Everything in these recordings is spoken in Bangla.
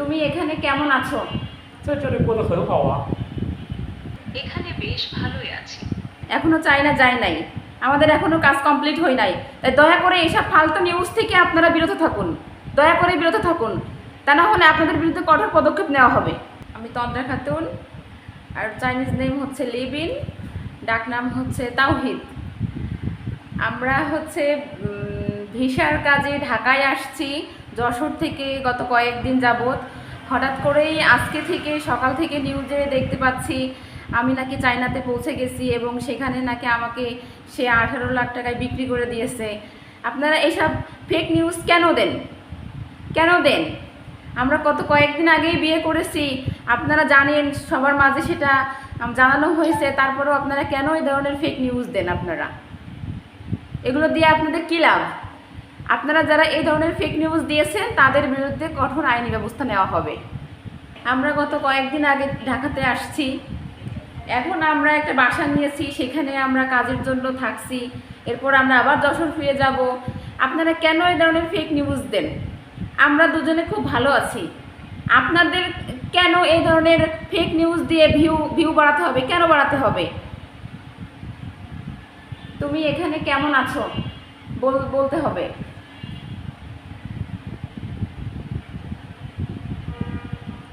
তুমি এখানে কেমন আছো? 在这里过得很好啊。 এখানে বেশ ভালোই আছি। এখনো চাইনা যায় নাই, আমাদের এখনো কাজ কমপ্লিট হয় নাই। তাই দয়া করে এইসব ফালতু নিউজ থেকে আপনারা বিরত থাকুন, দয়া করে বিরত থাকুন, তা না হলে আপনাদের বিরুদ্ধে কঠোর পদক্ষেপ নেওয়া হবে। আমি তন্দ্রা খাতুন, আর চাইনিজ নেম হচ্ছে লিবিন, ডাক নাম হচ্ছে তাওহিদ। আমরা হচ্ছে ভিসার কাজে ঢাকায় আসছি যশোর থেকে গত কয়েকদিন যাবৎ। হঠাৎ করেই আজকে থেকে সকাল থেকে নিউজে দেখতে পাচ্ছি আমি নাকি চায়নাতে পৌঁছে গেছি এবং সেখানে নাকি আমাকে সে 18 লাখ টাকায় বিক্রি করে দিয়েছে। আপনারা এইসব ফেক নিউজ কেন দেন, কেন দেন? আমরা কয়েকদিন আগেই বিয়ে করেছি, আপনারা জানেন, সবার মাঝে সেটা জানানো হয়েছে, তারপরেও আপনারা কেন এই ধরনের ফেক নিউজ দেন? আপনারা এগুলো দিয়ে আপনাদের কী লাভ? আপনারা যারা এই ধরনের ফেক নিউজ দিয়েছেন তাদের বিরুদ্ধে কঠোর আইনি ব্যবস্থা নেওয়া হবে। আমরা গত কয়েকদিন আগে ঢাকাতে আসছি, এখন আমরা একটা বাসা নিয়েছি, সেখানে আমরা কাজের জন্য থাকছি, এরপর আমরা আবার যশোর ফিরে যাব। আপনারা কেন এই ধরনের ফেক নিউজ দেন? আমরা দুজনে খুব ভালো আছি, আপনাদের কেন এই ধরনের ফেক নিউজ দিয়ে ভিউ বাড়াতে হবে? কেন বাড়াতে হবে? তুমি এখানে কেমন আছো বলতে হবে।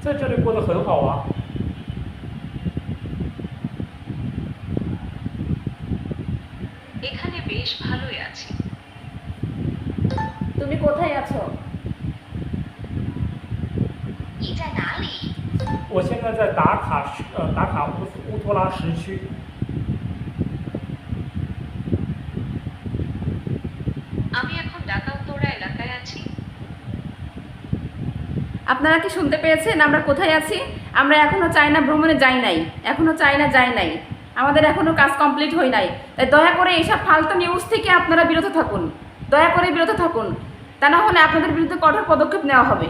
在这里过得很好啊。 এখানে বেশ ভালোই আছি। তুমি কোথায় আছো? 你在哪里？ 我现在在达卡乌托拉什区。 আমি এখন ঢাকা উত্তরা এলাকায় আছি। আপনারা কি শুনতে পেয়েছেন আমরা কোথায় আছি? আমরা এখনো চায়না ভ্রমণে যাই নাই, এখনো চায়না যাই নাই, আমাদের এখনো কাজ কমপ্লিট হয় নাই। তাই দয়া করে এইসব ফালতু নিউজ থেকে আপনারা বিরত থাকুন, দয়া করে বিরত থাকুন, তা না হলে আপনাদের বিরুদ্ধে কঠোর পদক্ষেপ নেওয়া হবে।